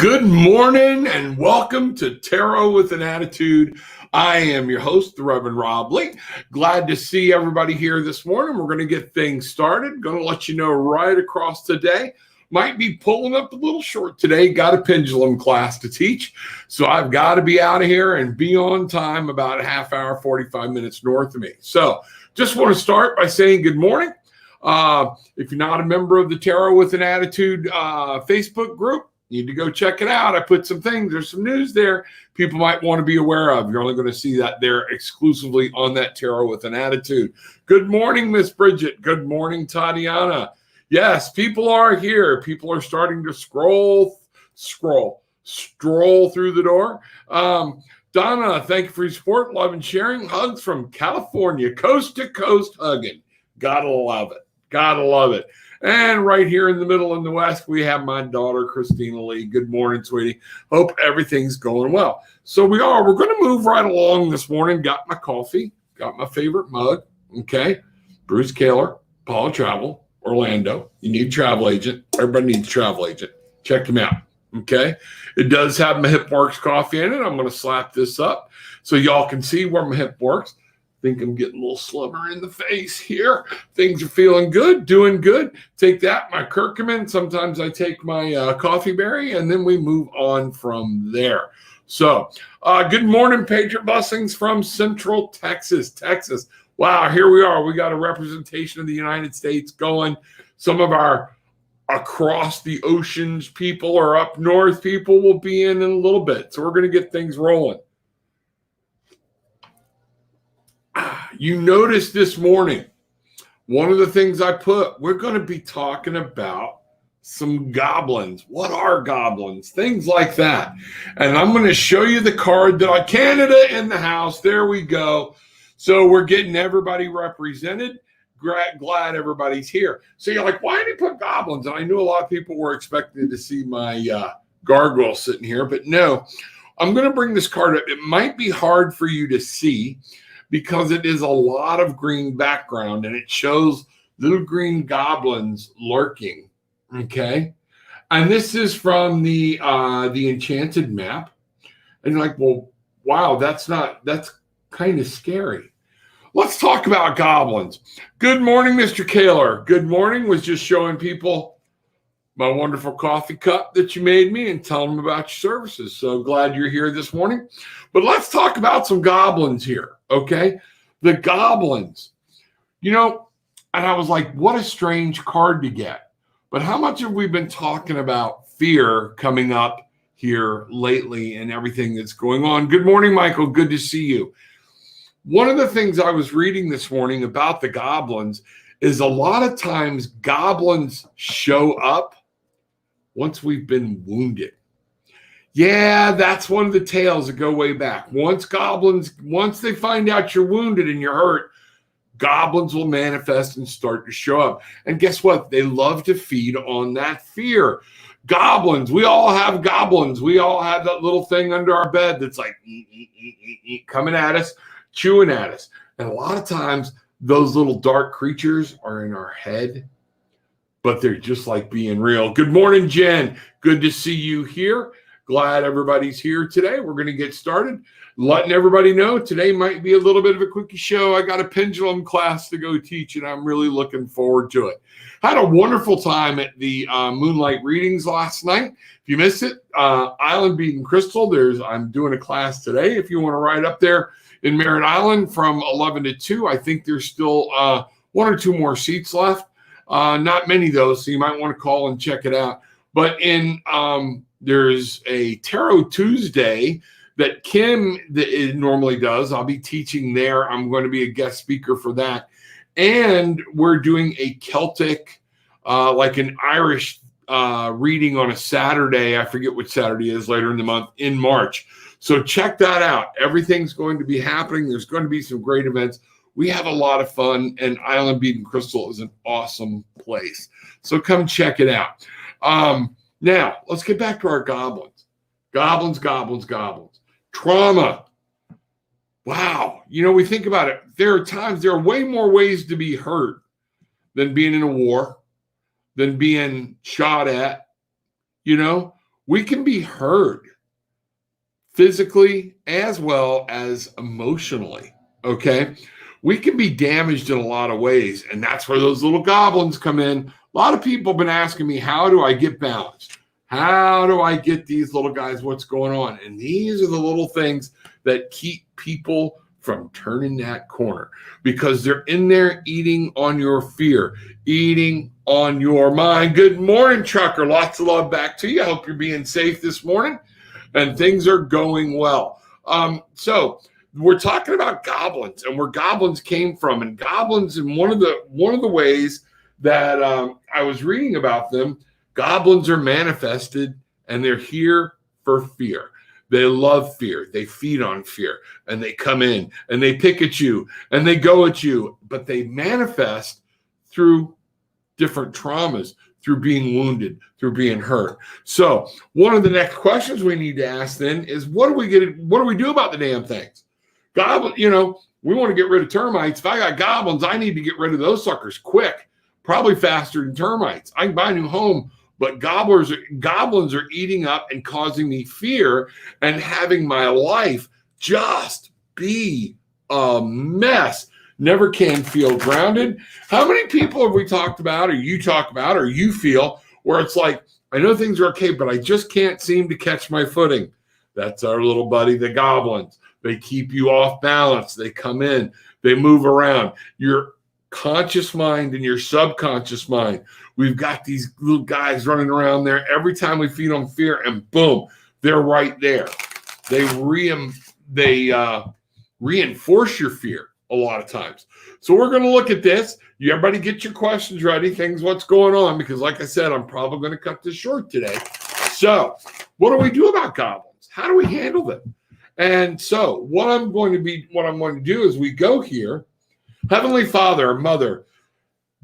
Good morning and welcome to Tarot with an Attitude. I am your host, the Reverend Rob Lee. Glad to see everybody here this morning. We're going to get things started. Going to let you know right across today. Might be pulling up a little short today. Got a pendulum class to teach. So I've got to be out of here and be on time about a half hour, 45 minutes north of me. So just want to start by saying good morning. If you're not a member of the Tarot with an Attitude Facebook group, you need to go check it out. I put some things, there's some news there people might want to be aware of. You're only going to see that there exclusively on that Tarot with an Attitude. Good morning, Miss Bridget. Good morning, Tatiana. Yes, people are here. People are starting to stroll through the door. Donna, thank you for your support, love, and sharing. Hugs from California, coast to coast hugging. Gotta love it. Gotta love it. And right here in the middle in the West, we have my daughter, Christina Lee. Good morning, sweetie. Hope everything's going well. So we're going to move right along this morning. Got my coffee, got my favorite mug. Okay. Bruce Kaler, Paula Travel, Orlando. You need a travel agent. Everybody needs a travel agent. Check him out. Okay. It does have my Hip Works coffee in it. I'm going to slap this up so y'all can see where my hip works. Think I'm getting a little slimmer in the face here. Things are feeling good, doing good. Take that, my curcumin. Sometimes I take my coffee berry, and then we move on from there. So, good morning, Patriot Blessings from Central Texas. Wow, here we are. We got a representation of the United States going. Some of our across the oceans people or up north people will be in a little bit. So we're going to get things rolling. You noticed this morning, one of the things I put, we're going to be talking about some goblins. What are goblins? Things like that. And I'm going to show you the card that Canada in the house. There we go. So we're getting everybody represented. Glad everybody's here. So you're like, why did he put goblins? And I knew a lot of people were expecting to see my gargoyle sitting here, but no. I'm going to bring this card up. It might be hard for you to see, because it is a lot of green background and it shows little green goblins lurking, okay? And this is from the Enchanted map. And you're like, well, wow, that's kind of scary. Let's talk about goblins. Good morning, Mr. Kaler. Good morning. Was just showing people my wonderful coffee cup that you made me and telling them about your services. So glad you're here this morning. But let's talk about some goblins here, okay? The goblins. You know, and I was like, what a strange card to get. But how much have we been talking about fear coming up here lately and everything that's going on? Good morning, Michael. Good to see you. One of the things I was reading this morning about the goblins is a lot of times goblins show up once we've been wounded. Yeah, that's one of the tales that go way back. Once they find out you're wounded and you're hurt, goblins will manifest and start to show up. And guess what? They love to feed on that fear. Goblins, we all have goblins. We all have that little thing under our bed that's like coming at us, chewing at us. And a lot of times those little dark creatures are in our head, but they're just like being real. Good morning, Jen. Good to see you here. Glad everybody's here today. We're going to get started. Letting everybody know today might be a little bit of a quickie show. I got a pendulum class to go teach, and I'm really looking forward to it. Had a wonderful time at the Moonlight Readings last night. If you missed it, Island Beaten Crystal, I'm doing a class today. If you want to ride up there in Merritt Island from 11 to 2, I think there's still one or two more seats left. Not many, though, so you might want to call and check it out. But there's a Tarot Tuesday that Kim normally does. I'll be teaching there. I'm going to be a guest speaker for that. And we're doing a Celtic, like an Irish reading on a Saturday. I forget which Saturday is later in the month in March. So check that out. Everything's going to be happening. There's going to be some great events. We have a lot of fun, and Island Beaten Crystal is an awesome place. So come check it out. Now, let's get back to our goblins. Goblins. Trauma. Wow. You know, we think about it. There are way more ways to be hurt than being in a war, than being shot at. You know, we can be hurt physically as well as emotionally, okay? We can be damaged in a lot of ways, and that's where those little goblins come in. A lot of people have been asking me, how do I get balanced? How do I get these little guys? What's going on? And these are the little things that keep people from turning that corner, because they're in there eating on your fear, eating on your mind. Good morning, Trucker. Lots of love back to you. I hope you're being safe this morning and things are going well. So we're talking about goblins and where goblins came from, and goblins, in one of the ways that I was reading about them, goblins are manifested and they're here for fear. They love fear. They feed on fear, and they come in and they pick at you and they go at you, but they manifest through different traumas, through being wounded, through being hurt. So one of the next questions we need to ask then is, what do we do about the damn things? Goblin, we want to get rid of termites. If I got goblins, I need to get rid of those suckers quick, probably faster than termites. I can buy a new home, but goblins are eating up and causing me fear and having my life just be a mess. Never can feel grounded. How many people have we talked about, or you talk about, or you feel where it's like, I know things are okay, but I just can't seem to catch my footing? That's our little buddy, the goblins. They keep you off balance. They come in, they move around your conscious mind and your subconscious mind. We've got these little guys running around there. Every time we feed on fear, and boom, they're right there. They reinforce your fear a lot of times. So we're going to look at this. Everybody get your questions ready. What's going on? Because like I said, I'm probably going to cut this short today. So what do we do about goblins? How do we handle them? And so what I'm going to do is we go here. Heavenly Father, Mother,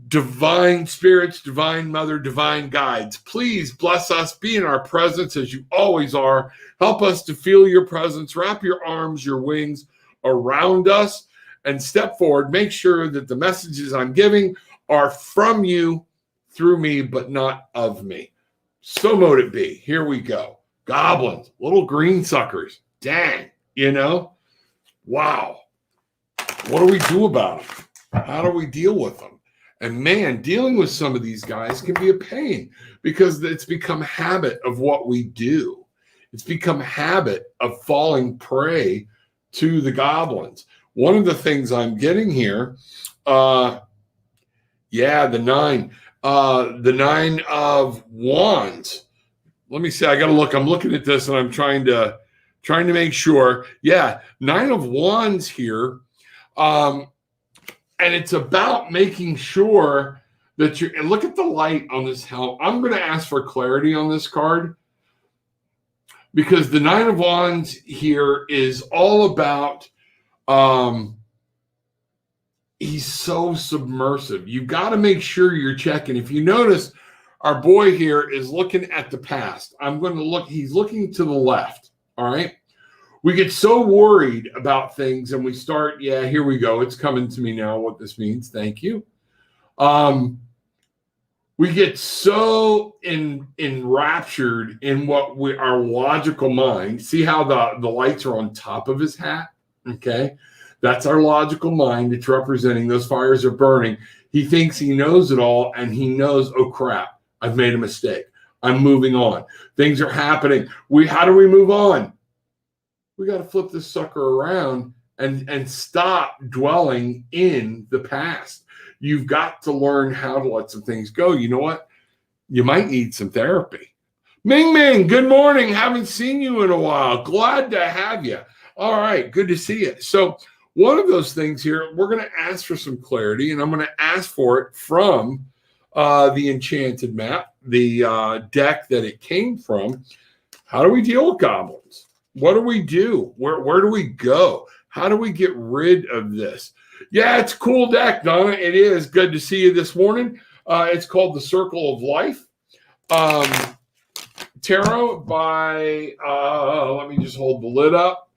divine spirits, divine Mother, divine guides, please bless us, be in our presence as you always are. Help us to feel your presence. Wrap your arms, your wings around us and step forward. Make sure that the messages I'm giving are from you, through me, but not of me. So mote it be. Here we go. Goblins, little green suckers. Dang, wow. What do we do about them? How do we deal with them? And man, dealing with some of these guys can be a pain, because it's become habit of what we do. It's become habit of falling prey to the goblins. One of the things I'm getting here, the nine of wands. Let me see. I got to look. I'm looking at this and I'm trying to make sure. Yeah, 9 of wands here. And it's about making sure that and look at the light on this helm. I'm going to ask for clarity on this card, because the 9 of wands here is all about, he's so submersive. You've got to make sure you're checking. If you notice, our boy here is looking at the past. He's looking to the left. All right. We get so worried about things and we start, here we go. It's coming to me now what this means. Thank you. We get so enraptured in our logical mind. See how the lights are on top of his hat? Okay. That's our logical mind. It's representing those fires are burning. He thinks he knows it all, and he knows, oh crap, I've made a mistake. I'm moving on. Things are happening. How do we move on? We got to flip this sucker around and stop dwelling in the past. You've got to learn how to let some things go. You know what? You might need some therapy. Ming Ming, good morning. Haven't seen you in a while. Glad to have you. All right, good to see you. So one of those things here, we're going to ask for some clarity, and I'm going to ask for it from the Enchanted Map, the deck that it came from. How do we deal with goblins? What do we do? Where do we go? How do we get rid of this? Yeah, it's a cool deck, Donna. It is. Good to see you this morning. It's called the Circle of Life. Tarot by, let me just hold the lid up.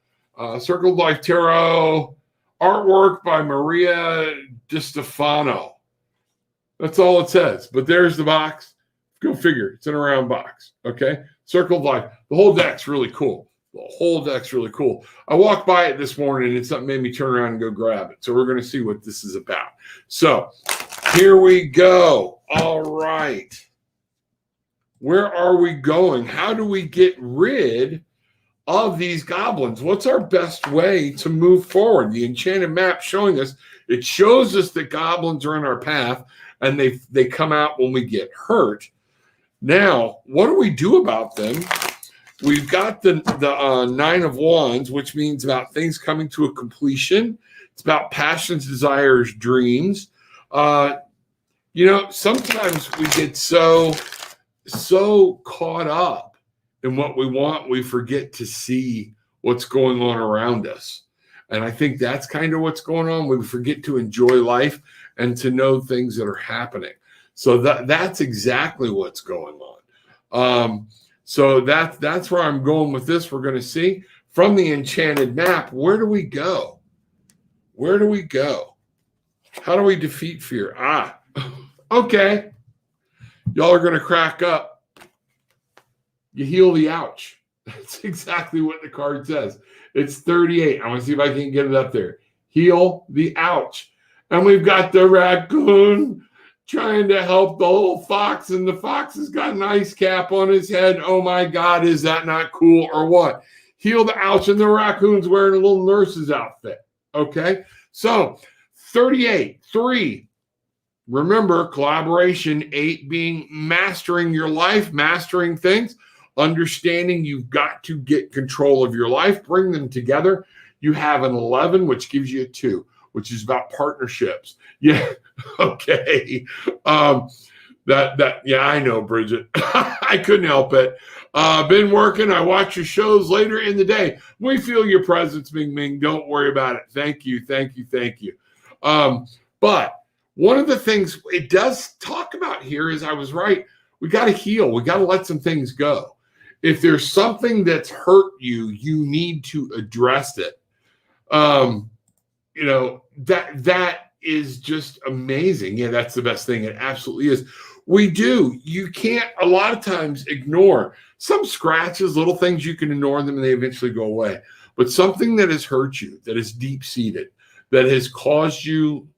Circle of Life Tarot, artwork by Maria DiStefano. That's all it says. But there's the box. Go figure. It's in a round box. Okay. Circle of Life. The whole deck's really cool. The whole deck's really cool. I walked by it this morning and something made me turn around and go grab it. So we're going to see what this is about. So here we go. All right. Where are we going? How do we get rid of these goblins? What's our best way to move forward? The enchanted map showing us, it shows us that goblins are in our path and they come out when we get hurt. Now, what do we do about them? We've got the Nine of Wands, which means about things coming to a completion. It's about passions, desires, dreams. Sometimes we get so caught up in what we want, we forget to see what's going on around us. And I think that's kind of what's going on. We forget to enjoy life and to know things that are happening. So that's exactly what's going on. So that's where I'm going with this. We're going to see from the enchanted map, where do we go? Where do we go? How do we defeat fear? Okay. Y'all are going to crack up. You heal the ouch. That's exactly what the card says. It's 38. I want to see if I can get it up there. Heal the ouch. And we've got the raccoon trying to help the little fox, and the fox has got an ice cap on his head. Oh my God, is that not cool or what? Heal the ouch, and the raccoon's wearing a little nurse's outfit. Okay, so 38, 3. Remember, collaboration. 8 being mastering your life, mastering things, understanding you've got to get control of your life, bring them together. You have an 11, which gives you a 2, which is about partnerships. Yeah. Okay. Yeah, I know, Bridget. I couldn't help it. Been working. I watch your shows later in the day. We feel your presence, Ming Ming. Don't worry about it. Thank you. Thank you. Thank you. But one of the things it does talk about here is, I was right. We got to heal. We got to let some things go. If there's something that's hurt you, you need to address it. That is just amazing. Yeah, that's the best thing. It absolutely is. You can't a lot of times ignore some scratches, little things. You can ignore them and they eventually go away. But something that has hurt you, that is deep-seated, that has caused you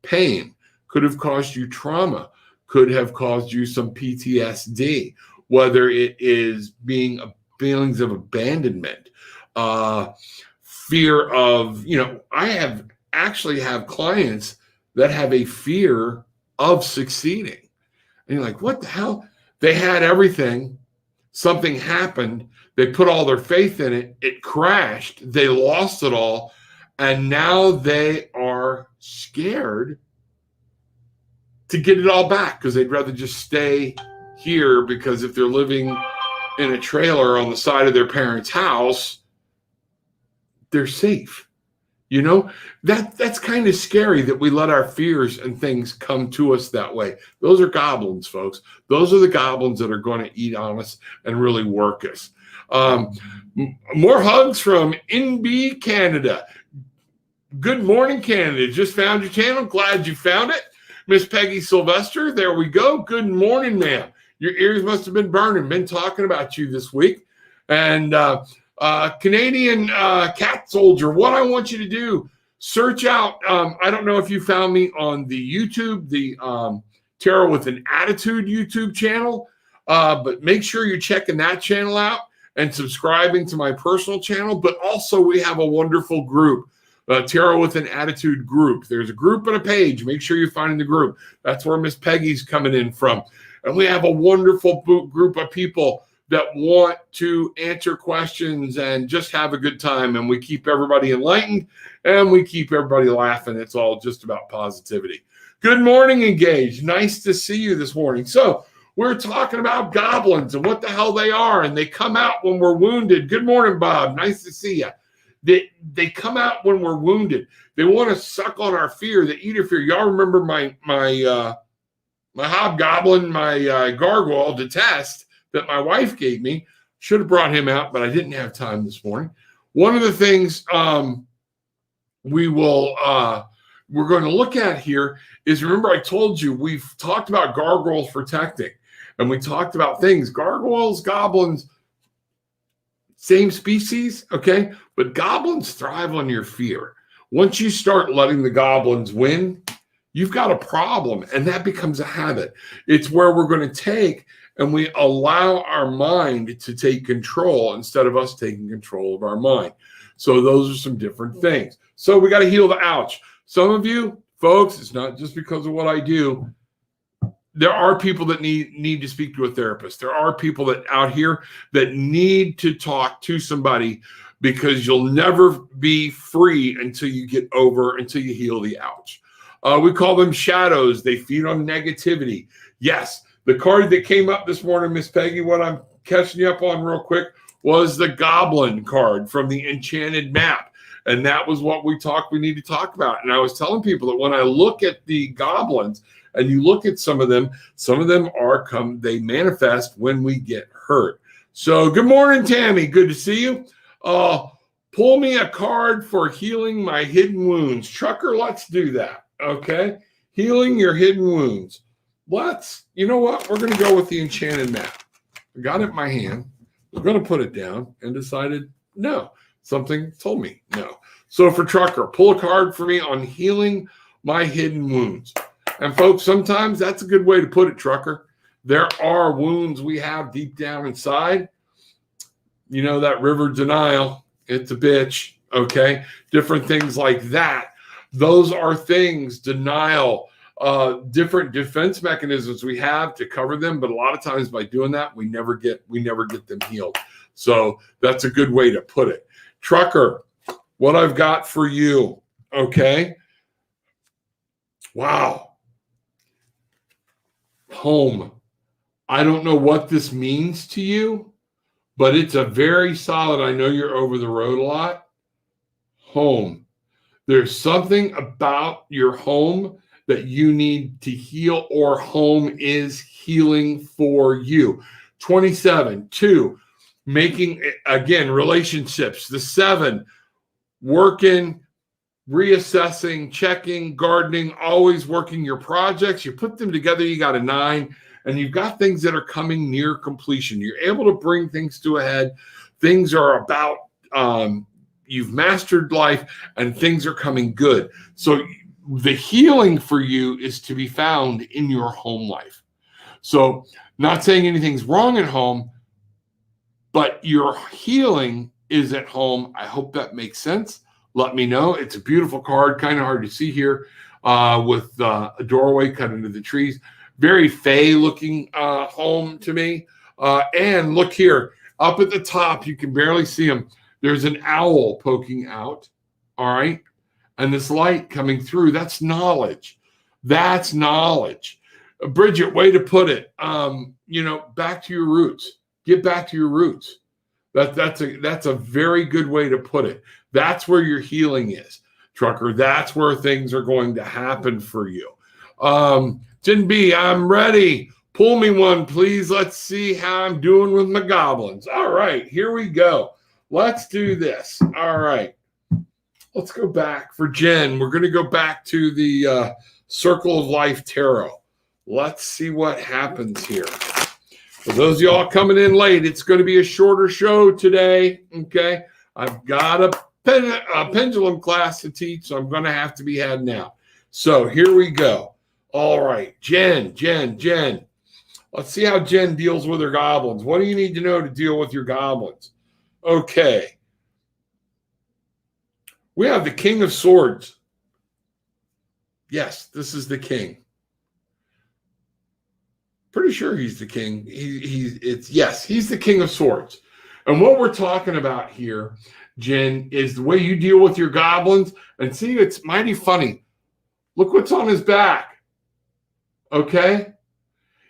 pain, could have caused you trauma, could have caused you some PTSD, whether it is feelings of abandonment, fear of, I actually have clients that have a fear of succeeding. And you're like, what the hell? They had everything. Something happened. They put all their faith in it. It crashed. They lost it all. And now they are scared to get it all back because they'd rather just stay here, because if they're living in a trailer on the side of their parents' house, they're safe. That's kind of scary that we let our fears and things come to us that way. Those are goblins, folks. Those are the goblins that are going to eat on us and really work us. More hugs from NB Canada. Good morning, Canada. Just found your channel. Glad you found it. Miss Peggy Sylvester, there we go. Good morning, ma'am. Your ears must have been burning. Been talking about you this week. And Canadian Cat Soldier, what I want you to do, search out, I don't know if you found me on the YouTube, the Tarot with an Attitude YouTube channel, but make sure you're checking that channel out and subscribing to my personal channel. But also we have a wonderful group, Tarot with an Attitude group. There's a group and a page. Make sure you're finding the group. That's where Miss Peggy's coming in from. And we have a wonderful group of people that want to answer questions and just have a good time. And we keep everybody enlightened and we keep everybody laughing. It's all just about positivity. Good morning, Engage. Nice to see you this morning. So we're talking about goblins and what the hell they are. And they come out when we're wounded. Good morning, Bob. Nice to see you. They come out when we're wounded. They want to suck on our fear. They eat our fear. Y'all remember my hobgoblin, my gargoyle, Detest, that my wife gave me. Should have brought him out, but I didn't have time this morning. One of the things we're going to look at here is, remember I told you we've talked about gargoyles protecting. And we talked about things, gargoyles, goblins, same species, okay? But goblins thrive on your fear. Once you start letting the goblins win, you've got a problem, and that becomes a habit. It's where we're going to take and we allow our mind to take control instead of us taking control of our mind. So those are some different things. So we got to heal the ouch. Some of you folks, it's not just because of what I do. There are people that need to speak to a therapist. There are people that out here that need to talk to somebody, because you'll never be free until you heal the ouch. We call them shadows. They feed on negativity. Yes, the card that came up this morning, Miss Peggy, what I'm catching you up on real quick, was the Goblin card from the Enchanted Map. And that was what we need to talk about. And I was telling people that when I look at the goblins, and you look at some of them they manifest when we get hurt. So good morning, Tammy. Good to see you. Pull me a card for healing my hidden wounds. Trucker, let's do that. Okay. Healing your hidden wounds. You know what? We're going to go with the Enchanted Map. I got it in my hand. I'm going to put it down and decided no. Something told me no. So for Trucker, pull a card for me on healing my hidden wounds. And folks, sometimes that's a good way to put it, Trucker. There are wounds we have deep down inside. You know, that river denial, it's a bitch, okay? Different things like that. Those are things, denial, different defense mechanisms we have to cover them. But a lot of times by doing that, we never get them healed. So that's a good way to put it. Trucker, what I've got for you, okay? Wow. Home. I don't know what this means to you, but it's a very solid, I know you're over the road a lot. Home. There's something about your home that you need to heal, or home is healing for you. 27, 2, making, again, relationships. The 7, working, reassessing, checking, gardening, always working your projects. You put them together, you got a 9, and you've got things that are coming near completion. You're able to bring things to a head. Things are about, you've mastered life, and things are coming good. So the healing for you is to be found in your home life. So not saying anything's wrong at home, but your healing is at home. I hope that makes sense. Let me know. It's a beautiful card, kind of hard to see here, with a doorway cut into the trees. Very fey looking home to me. And look here, up at the top, you can barely see him. There's an owl poking out, all right? And this light coming through, that's knowledge. That's knowledge. Bridget, way to put it. Back to your roots. Get back to your roots. That's a very good way to put it. That's where your healing is, Trucker. That's where things are going to happen for you. Jen B, I'm ready. Pull me one, please. Let's see how I'm doing with my goblins. All right, here we go. Let's do this. All right. Let's go back for Jen. We're going to go back to the Circle of Life Tarot. Let's see what happens here. For those of y'all coming in late, it's going to be a shorter show today, okay? I've got a pendulum class to teach, so I'm going to have to be heading out. So here we go. All right, Jen. Let's see how Jen deals with her goblins. What do you need to know to deal with your goblins? Okay. We have the King of Swords. Yes, this is the king. Pretty sure he's the king. He's the King of Swords. And what we're talking about here, Jen, is the way you deal with your goblins. And see, it's mighty funny. Look what's on his back. Okay?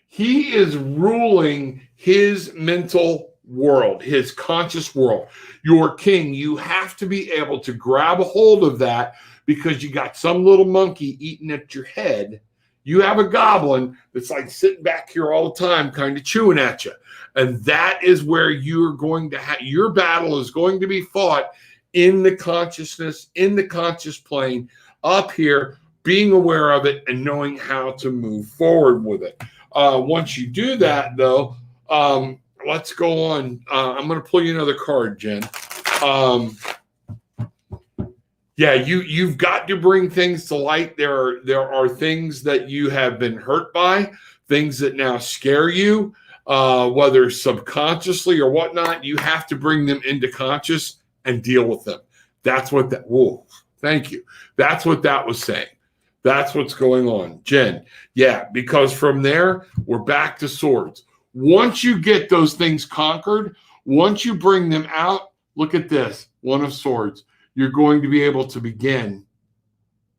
He is ruling his mental world, his conscious world. Your king, you have to be able to grab a hold of that, because you got some little monkey eating at your head. You have a goblin that's like sitting back here all the time, kind of chewing at you. And that is where you're going to have your battle is going to be fought in the consciousness, in the conscious plane, up here, being aware of it and knowing how to move forward with it. Once you do that, though, let's go on. I'm going to pull you another card, Jen. Yeah, you've got to bring things to light. There are things that you have been hurt by, things that now scare you, whether subconsciously or whatnot. You have to bring them into conscious and deal with them. That's what that. Whoa, thank you. That's what that was saying. That's what's going on, Jen. Yeah, because from there we're back to swords. Once you get those things conquered, once you bring them out, look at this, One of Swords. You're going to be able to begin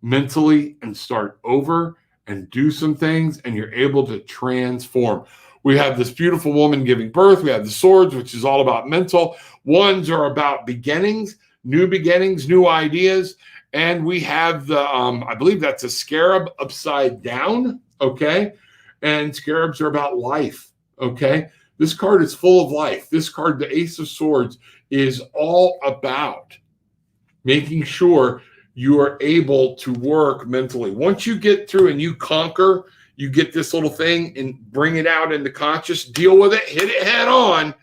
mentally and start over and do some things, and you're able to transform. We have this beautiful woman giving birth. We have the swords, which is all about mental. Ones are about beginnings, new ideas. And we have the, I believe that's a scarab upside down, okay? And scarabs are about life, okay? This card is full of life. This card, the Ace of Swords, is all about making sure you are able to work mentally. Once you get through and you conquer, you get this little thing and bring it out into conscious, deal with it, hit it head on,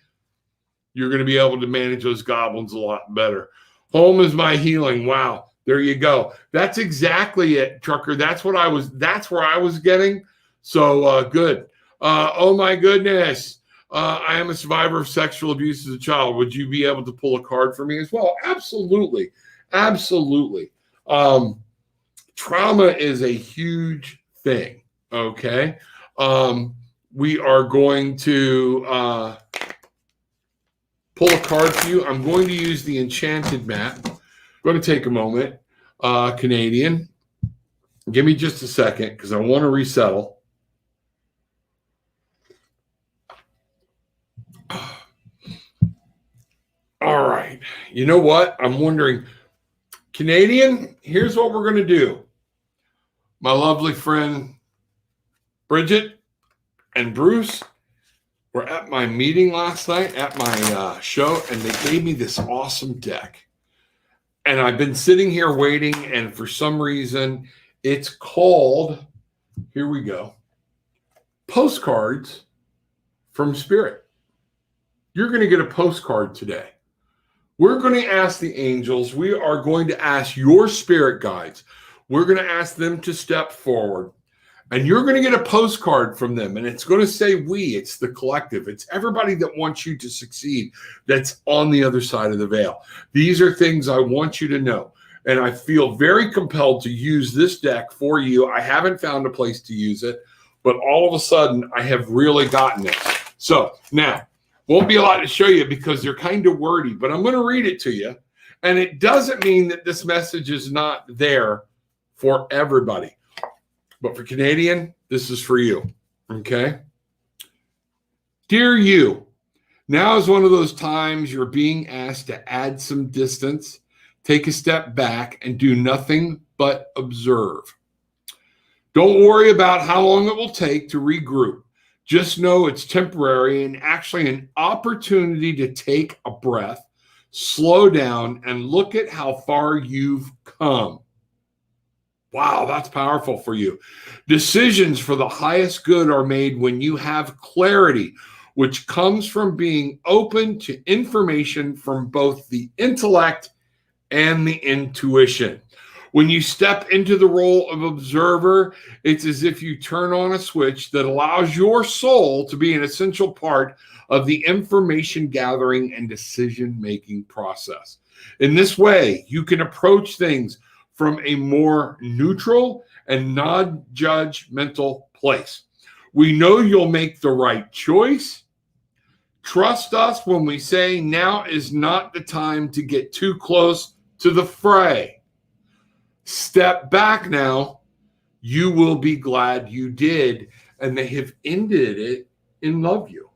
you're going to be able to manage those goblins a lot better. Home is my healing. Wow. There you go. That's exactly it, Trucker. That's where I was getting. So good. Oh my goodness. I am a survivor of sexual abuse as a child. Would you be able to pull a card for me as well? Absolutely. Absolutely. Trauma is a huge thing. Okay. We are going to pull a card for you. I'm going to use the Enchanted Mat. I'm going to take a moment. Canadian. Give me just a second because I want to resettle. All right. You know what? I'm wondering, Canadian, here's what we're going to do. My lovely friend Bridget and Bruce were at my meeting last night at my show, and they gave me this awesome deck. And I've been sitting here waiting, and for some reason, it's called, here we go, Postcards from Spirit. You're going to get a postcard today. We're going to ask the angels. We are going to ask your spirit guides. We're going to ask them to step forward. And you're going to get a postcard from them. And it's going to say we. It's the collective. It's everybody that wants you to succeed that's on the other side of the veil. These are things I want you to know. And I feel very compelled to use this deck for you. I haven't found a place to use it. But all of a sudden, I have really gotten it. So now, won't be a lot to show you because they're kind of wordy. But I'm going to read it to you. And it doesn't mean that this message is not there for everybody. But for Canadian, this is for you, okay? Dear you, now is one of those times you're being asked to add some distance, take a step back, and do nothing but observe. Don't worry about how long it will take to regroup. Just know it's temporary and actually an opportunity to take a breath, slow down, and look at how far you've come. Wow, that's powerful for you. Decisions for the highest good are made when you have clarity, which comes from being open to information from both the intellect and the intuition. When you step into the role of observer, it's as if you turn on a switch that allows your soul to be an essential part of the information gathering and decision-making process. In this way, you can approach things from a more neutral and non-judgmental place. We know you'll make the right choice. Trust us when we say now is not the time to get too close to the fray. Step back now. You will be glad you did, and they have ended it in love you.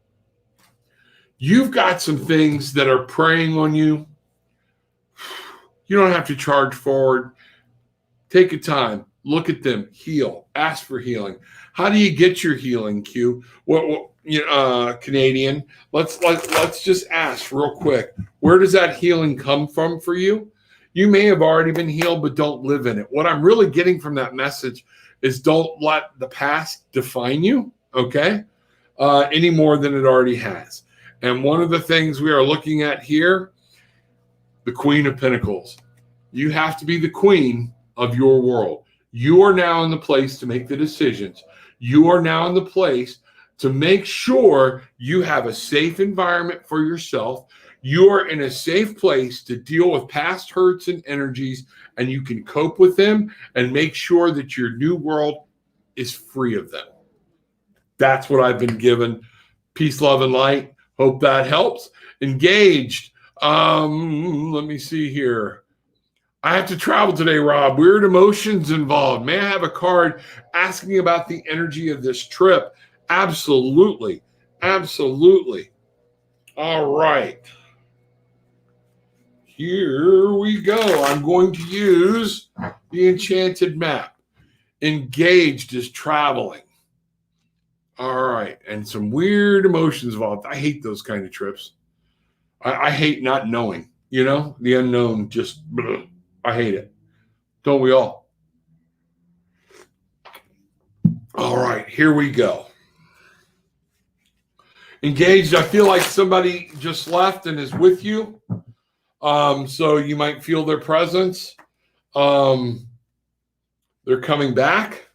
You've got some things that are preying on you. You don't have to charge forward. Take a time, look at them, heal, ask for healing. How do you get your healing, Q? Canadian? Let's just ask real quick. Where does that healing come from for you? You may have already been healed, but don't live in it. What I'm really getting from that message is don't let the past define you. okay, any more than it already has. And one of the things we are looking at here, the Queen of Pentacles. You have to be the queen of your world. You are now in the place to make the decisions. You are now in the place to make sure you have a safe environment for yourself. You are in a safe place to deal with past hurts and energies, and you can cope with them and make sure that your new world is free of them. That's what I've been given. Peace, love, and light. Hope that helps. Engaged. Let me see here. I have to travel today, Rob. Weird emotions involved. May I have a card asking about the energy of this trip? Absolutely. Absolutely. All right. Here we go. I'm going to use the enchanted map. Engaged is traveling. All right. And some weird emotions involved. I hate those kind of trips. I hate not knowing, the unknown. Just, I hate it. Don't we all? All right, here we go. Engaged, I feel like somebody just left and is with you. So you might feel their presence. They're coming back.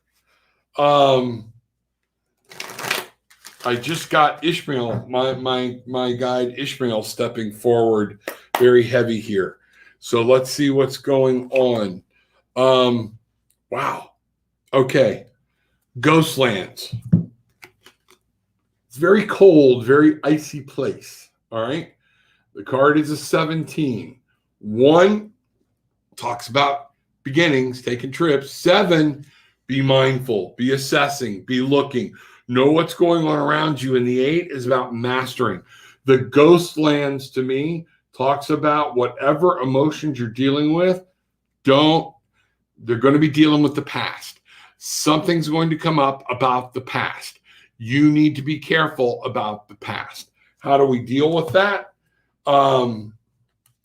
I just got Ishmael, my guide Ishmael, stepping forward very heavy here. So let's see what's going on. Wow. Okay. Ghostlands. It's very cold, very icy place. All right. The card is a 17. 1 talks about beginnings, taking trips. 7, be mindful, be assessing, be looking, know what's going on around you. And the 8 is about mastering. The Ghostlands, to me, talks about whatever emotions you're dealing with. They're going to be dealing with the past. Something's going to come up about the past. You need to be careful about the past. How do we deal with that? I'm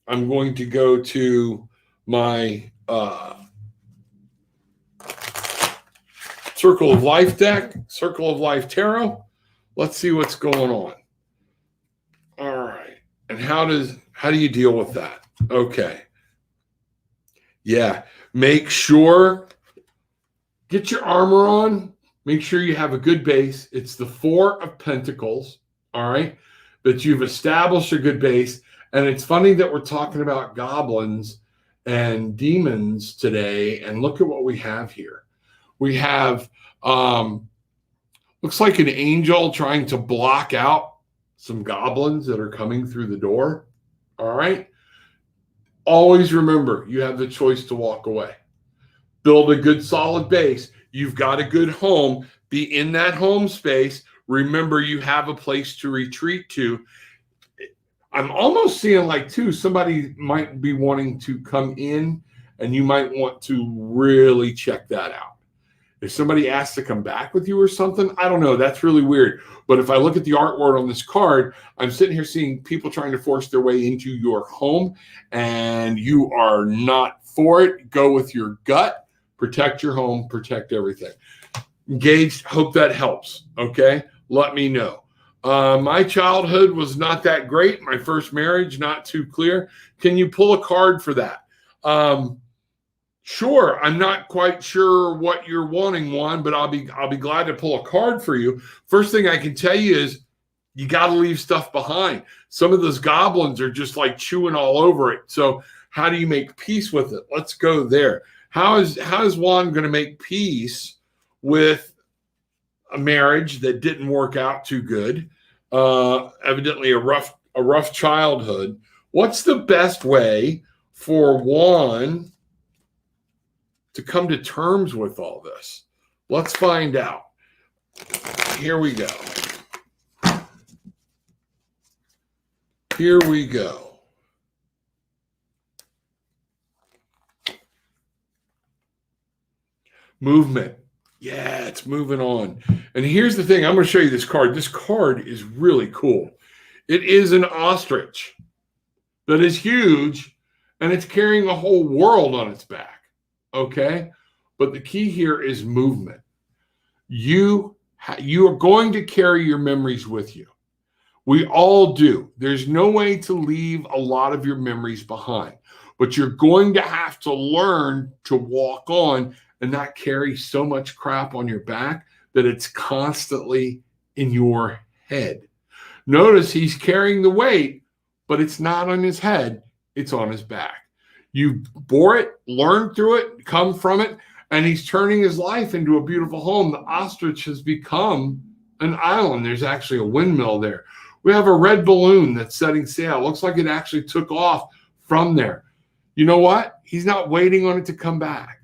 going to go to my Circle of Life deck, Circle of Life Tarot. Let's see what's going on. All right. And how do you deal with that? Okay. Yeah. Make sure, get your armor on. Make sure you have a good base. It's the 4 of Pentacles. All right. That you've established a good base. And it's funny that we're talking about goblins and demons today. And look at what we have here. We have, looks like an angel trying to block out some goblins that are coming through the door. All right. Always remember, you have the choice to walk away. Build a good solid base. You've got a good home. Be in that home space. Remember, you have a place to retreat to. I'm almost seeing like, too, somebody might be wanting to come in, and you might want to really check that out. If somebody asks to come back with you or something, I don't know. That's really weird. But if I look at the artwork on this card, I'm sitting here seeing people trying to force their way into your home, and you are not for it. Go with your gut. Protect your home. Protect everything. Engaged. Hope that helps. Okay? Let me know. My childhood was not that great. My first marriage, not too clear. Can you pull a card for that? Sure, I'm not quite sure what you're wanting, Juan, but I'll be glad to pull a card for you. First thing I can tell you is you got to leave stuff behind. Some of those goblins are just like chewing all over it. So how do you make peace with it? Let's go there. How is Juan going to make peace with a marriage that didn't work out too good? Evidently a rough childhood. What's the best way for Juan to come to terms with all this? Let's find out. Here we go. Here we go. Movement. Yeah, it's moving on. And here's the thing. I'm going to show you this card. This card is really cool. It is an ostrich that is huge, and it's carrying a whole world on its back. Okay? But the key here is movement. You You are going to carry your memories with you. We all do. There's no way to leave a lot of your memories behind, but you're going to have to learn to walk on and not carry so much crap on your back that it's constantly in your head. Notice he's carrying the weight, but it's not on his head, it's on his back. You bore it, learned through it, come from it, and he's turning his life into a beautiful home. The ostrich has become an island. There's actually a windmill there. We have a red balloon that's setting sail. It looks like it actually took off from there. You know what? He's not waiting on it to come back.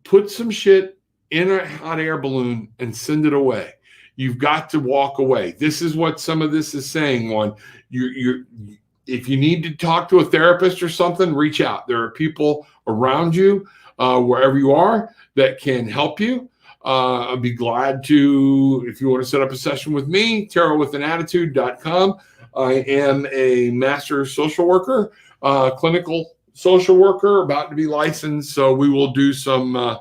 Put some shit in a hot air balloon and send it away. You've got to walk away. This is what some of this is saying. One, if you need to talk to a therapist or something, reach out. There are people around you, wherever you are, that can help you. I'd be glad to, if you want to set up a session with me, tarotwithanattitude.com. I am a master social worker, clinical social worker, about to be licensed. So we will do some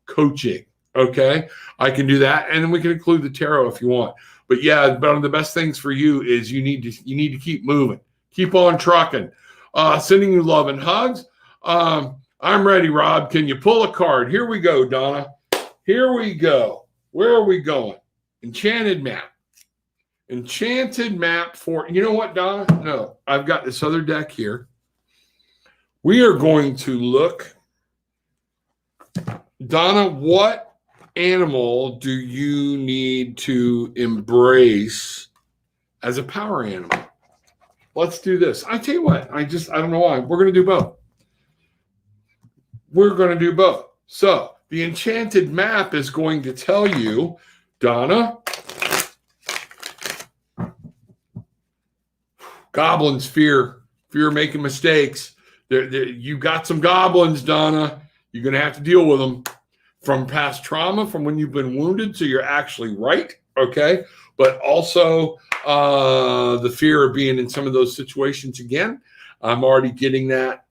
coaching. Okay. I can do that. And then we can include the tarot if you want. But yeah, one of the best things for you is you need to keep moving. Keep on trucking. Sending you love and hugs. I'm ready, Rob. Can you pull a card? Here we go, Donna. Here we go. Where are we going? Enchanted map. Enchanted map for, you know what, Donna? No, I've got this other deck here. We are going to look. Donna, what animal do you need to embrace as a power animal? Let's do this. I tell you what, I don't know why. We're going to do both. We're going to do both. So the enchanted map is going to tell you, Donna, goblins, fear of making mistakes. You got some goblins, Donna. You're going to have to deal with them from past trauma, from when you've been wounded. So you're actually right. Okay. But also the fear of being in some of those situations again. I'm already getting that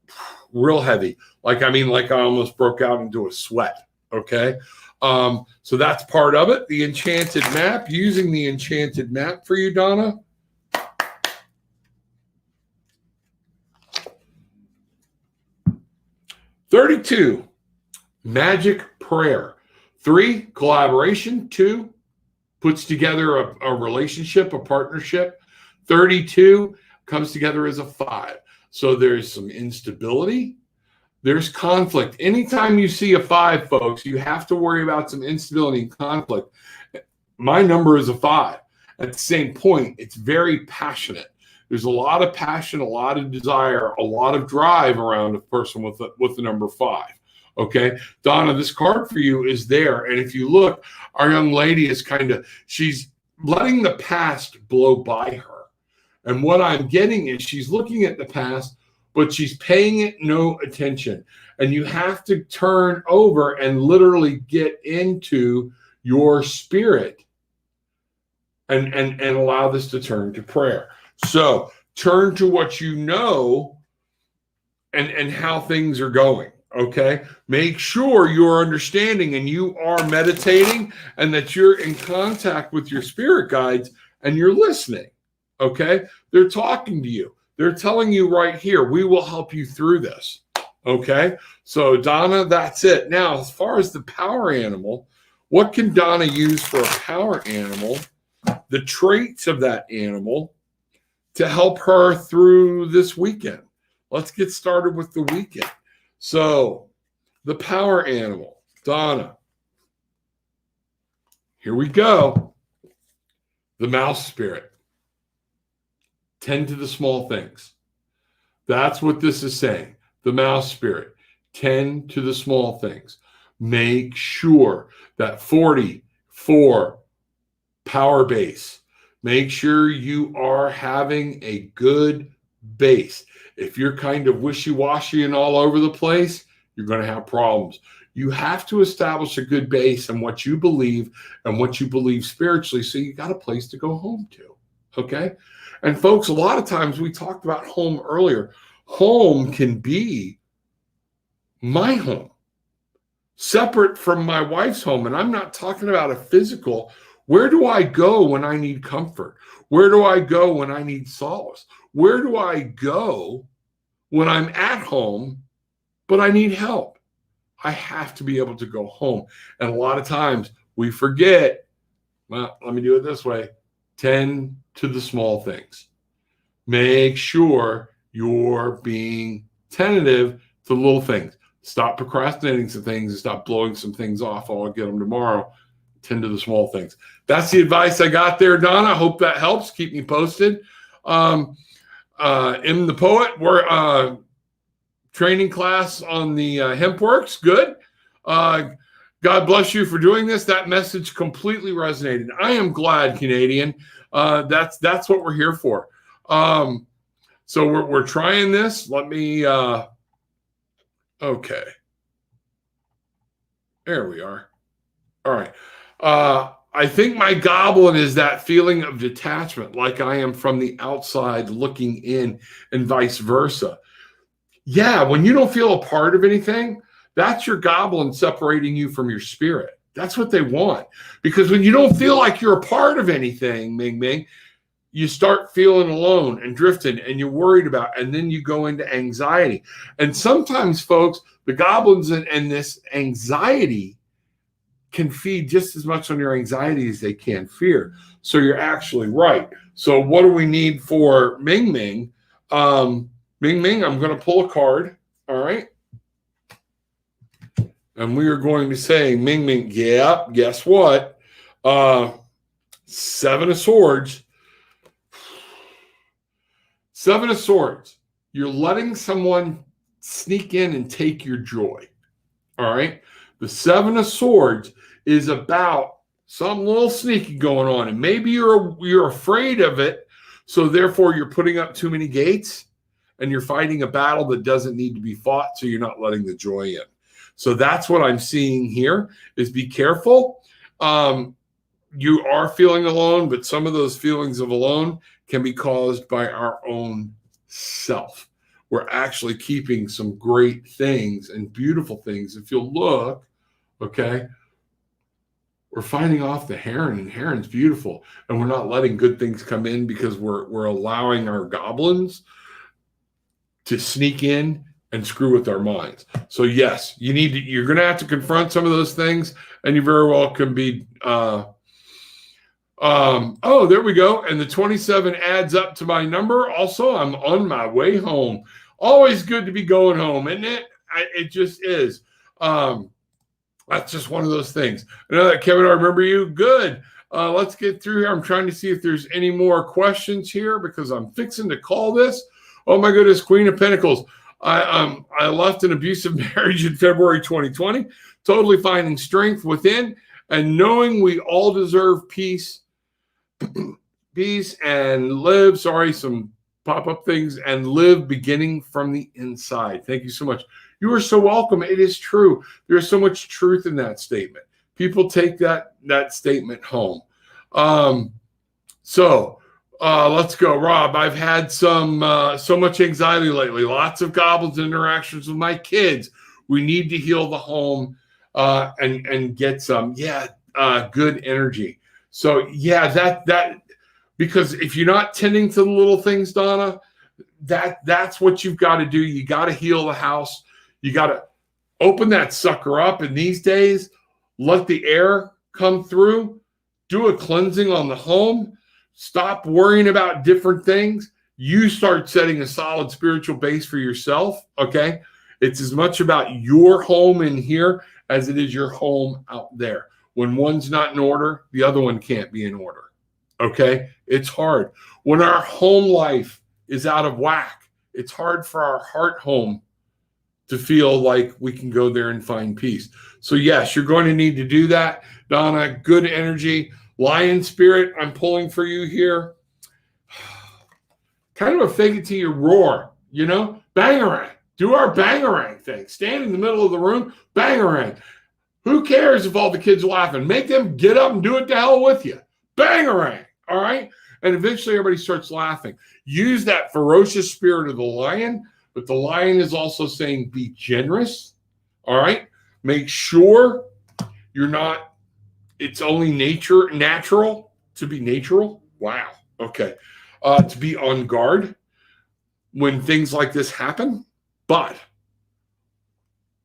real heavy. Like I almost broke out into a sweat. Okay. So that's part of it. The enchanted map, using the enchanted map for you, Donna. $32, magic prayer. 3, collaboration. 2, puts together a relationship, a partnership. 32 comes together as a 5. So there's some instability. There's conflict. Anytime you see a 5, folks, you have to worry about some instability and conflict. My number is a 5. At the same point, it's very passionate. There's a lot of passion, a lot of desire, a lot of drive around a person with the number 5. Okay, Donna, this card for you is there. And if you look, our young lady is she's letting the past blow by her. And what I'm getting is she's looking at the past, but she's paying it no attention. And you have to turn over and literally get into your spirit and allow this to turn to prayer. So turn to what you know and how things are going. Okay. Make sure you're understanding and you are meditating and that you're in contact with your spirit guides and you're listening. Okay. They're talking to you. They're telling you right here, we will help you through this. Okay. So Donna, that's it. Now, as far as the power animal, what can Donna use for a power animal? The traits of that animal to help her through this weekend. Let's get started with the weekend. So the power animal, Donna. Here we go. The mouse spirit. Tend to the small things. That's what this is saying. The mouse spirit. Tend to the small things. Make sure that 44 power base. Make sure you are having a good base. If you're kind of wishy-washy and all over the place, you're going to have problems. You have to establish a good base in what you believe and what you believe spiritually, so you got a place to go home to. Okay? And folks, a lot of times we talked about home earlier. Home can be my home, separate from my wife's home. And I'm not talking about a physical. Where do I go when I need comfort? Where do I go when I need solace? Where do I go when I'm at home, but I need help? I have to be able to go home. And a lot of times we forget, well, let me do it this way. Tend to the small things. Make sure you're being tentative to little things. Stop procrastinating some things and stop blowing some things off. Oh, I'll get them tomorrow. Tend to the small things. That's the advice I got there, Donna. I hope that helps. Keep me posted. In the Poet, we're training class on the HempWorks. Good. God bless you for doing this. That message completely resonated. I am glad, Canadian. That's what we're here for. So we're trying this. Let me. Okay. There we are. All right. I think my goblin is that feeling of detachment, like I am from the outside looking in, and vice versa. Yeah, when you don't feel a part of anything, that's your goblin separating you from your spirit. That's what they want. Because when you don't feel like you're a part of anything, Ming Ming, you start feeling alone and drifting and you're worried about, and then you go into anxiety. And sometimes, folks, the goblins and this anxiety can feed just as much on your anxiety as they can fear. So you're actually right. So what do we need for Ming Ming? Ming Ming, I'm going to pull a card. All right. And we are going to say, Ming Ming, yeah, guess what? Seven of Swords. Seven of Swords. You're letting someone sneak in and take your joy. All right. The Seven of Swords is about some little sneaky going on. And maybe you're afraid of it. So therefore you're putting up too many gates and you're fighting a battle that doesn't need to be fought. So you're not letting the joy in. So that's what I'm seeing here is be careful. You are feeling alone, but some of those feelings of alone can be caused by our own self. We're actually keeping some great things and beautiful things. If you'll look, okay, we're fighting off the heron, and heron's beautiful, and we're not letting good things come in because we're allowing our goblins to sneak in and screw with our minds. So yes, you're going to have to confront some of those things, and you very well can be. Oh, there we go. And the 27 adds up to my number. Also, I'm on my way home. Always good to be going home, isn't it? It just is. That's just one of those things. I know that, Kevin, I remember you. Good. Let's get through here. I'm trying to see if there's any more questions here because I'm fixing to call this. Oh, my goodness, Queen of Pentacles. I left an abusive marriage in February 2020, totally finding strength within and knowing we all deserve peace and live, some pop-up things, and live beginning from the inside. Thank you so much. You are so welcome. It is true. There's so much truth in that statement. People take that statement home. Let's go, Rob. I've had so much anxiety lately. Lots of goblins interactions with my kids. We need to heal the home and get some good energy. So that because if you're not tending to the little things, Donna, that's what you've got to do. You got to heal the house. You got to open that sucker up. And these days, let the air come through. Do a cleansing on the home. Stop worrying about different things. You start setting a solid spiritual base for yourself, okay? It's as much about your home in here as it is your home out there. When one's not in order, the other one can't be in order, okay? It's hard. When our home life is out of whack, it's hard for our heart home to feel like we can go there and find peace. So yes, you're going to need to do that. Donna, good energy. Lion spirit, I'm pulling for you here. Kind of a fake it till you roar, Bangarang. Do our bangarang thing. Stand in the middle of the room, bangarang. Who cares if all the kids are laughing? Make them get up and do it to hell with you. Bangarang, all right? And eventually everybody starts laughing. Use that ferocious spirit of the lion, but the lion is also saying be generous, all right? Make sure you're not it's only natural to be natural. Wow. Okay. To be on guard when things like this happen, but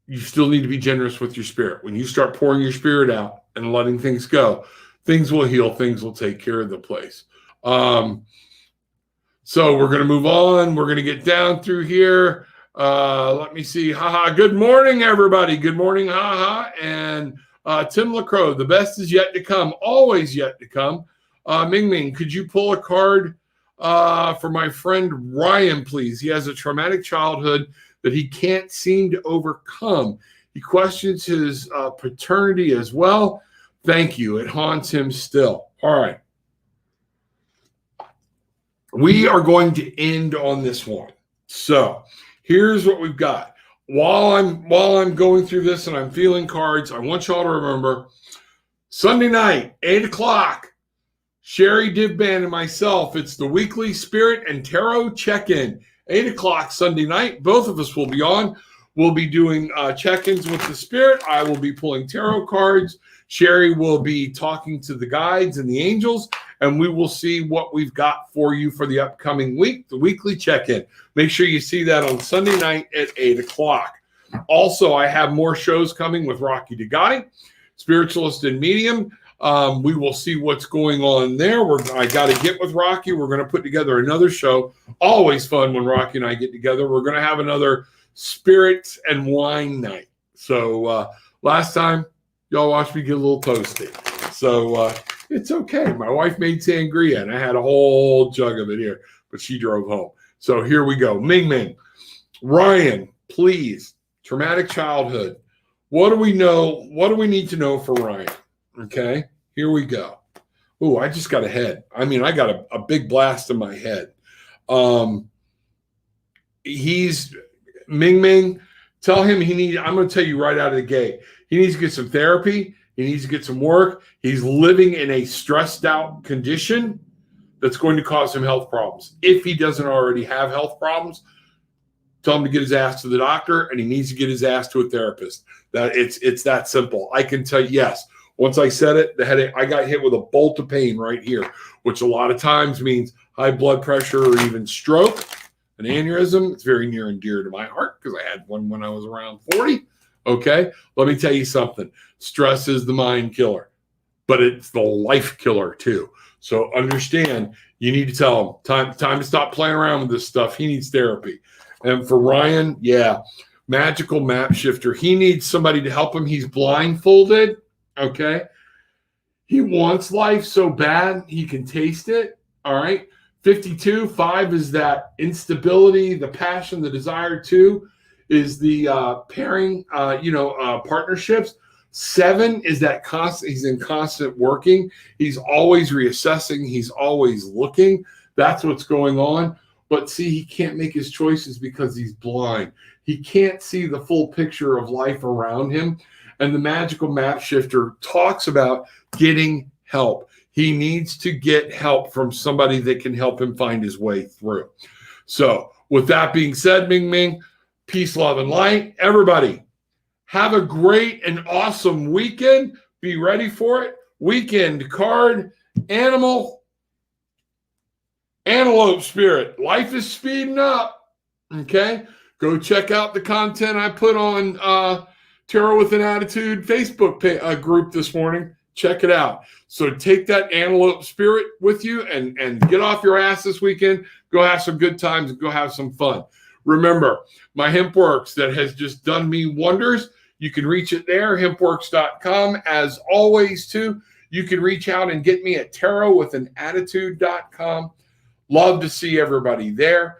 you still need to be generous with your spirit. When you start pouring your spirit out and letting things go, things will heal, things will take care of the place. So we're going to move on. We're going to get down through here. Let me see. Haha. Good morning, everybody. Good morning. Haha. And Tim LaCroix, the best is yet to come. Always yet to come. Ming Ming, could you pull a card for my friend Ryan, please? He has a traumatic childhood that he can't seem to overcome. He questions his paternity as well. Thank you. It haunts him still. All right. We are going to end on this one. So here's what we've got. While I'm going through this and I'm feeling cards, I want y'all to remember Sunday night, 8 o'clock, Sherry Divban and myself, it's the weekly spirit and tarot check-in. 8 o'clock Sunday night. Both of us will be on. We'll be doing check-ins with the spirit. I will be pulling tarot cards. Sherry will be talking to the guides and the angels, and we will see what we've got for you for the upcoming week, the weekly check-in. Make sure you see that on Sunday night at 8 o'clock. Also, I have more shows coming with Rocky DeGotti, spiritualist and medium. We will see what's going on there. I got to get with Rocky. We're going to put together another show. Always fun when Rocky and I get together. We're going to have another spirits and wine night. So last time, y'all watched me get a little toasty. So it's okay. My wife made sangria, and I had a whole jug of it here, but she drove home. So here we go. Ming Ming. Ryan, please. Traumatic childhood. What do we know? What do we need to know for Ryan? Okay, here we go. Oh, I just got a head. I mean, I got a big blast in my head. He's Ming Ming. Tell him I'm going to tell you right out of the gate. He needs to get some therapy. He needs to get some work. He's living in a stressed out condition that's going to cause him health problems. If he doesn't already have health problems, tell him to get his ass to the doctor, and he needs to get his ass to a therapist. That it's that simple. I can tell you, yes. Once I said it, the headache, I got hit with a bolt of pain right here, which a lot of times means high blood pressure or even stroke, an aneurysm. It's very near and dear to my heart because I had one when I was around 40. Okay, let me tell you something. Stress is the mind killer, but it's the life killer too. So understand, you need to tell him, time to stop playing around with this stuff. He needs therapy. And for Ryan, yeah, magical map shifter. He needs somebody to help him. He's blindfolded. Okay. He wants life so bad he can taste it. All right. 52, 5 is that instability, the passion, the desire. 2 is the pairing, partnerships. 7 is that constant, he's in constant working. He's always reassessing. He's always looking. That's what's going on. But see, he can't make his choices because he's blind. He can't see the full picture of life around him. And the magical map shifter talks about getting help. He needs to get help from somebody that can help him find his way through. So with that being said, Ming Ming, peace, love, and light. Everybody, have a great and awesome weekend. Be ready for it. Weekend card, antelope spirit. Life is speeding up. Okay? Go check out the content I put on Tarot with an Attitude Facebook group this morning. Check it out. So take that antelope spirit with you and get off your ass this weekend. Go have some good times and go have some fun. Remember, my HempWorks that has just done me wonders. You can reach it there, hempworks.com. As always, too, you can reach out and get me at tarotwithanattitude.com. Love to see everybody there.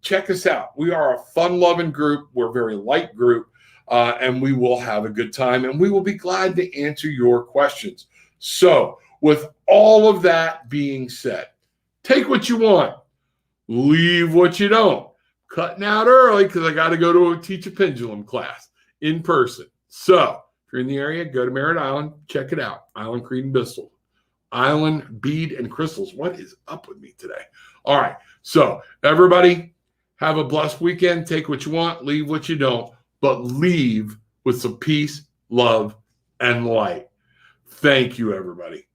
Check us out. We are a fun-loving group. We're a very light group. And we will have a good time, and we will be glad to answer your questions. So with all of that being said, take what you want, leave what you don't. Cutting out early because I got to go to teach a pendulum class in person. So if you're in the area, go to Merritt Island, check it out. Island Creed and Bristol. Island Bead and Crystals. What is up with me today? All right. So everybody have a blessed weekend. Take what you want, leave what you don't. But leave with some peace, love, and light. Thank you, everybody.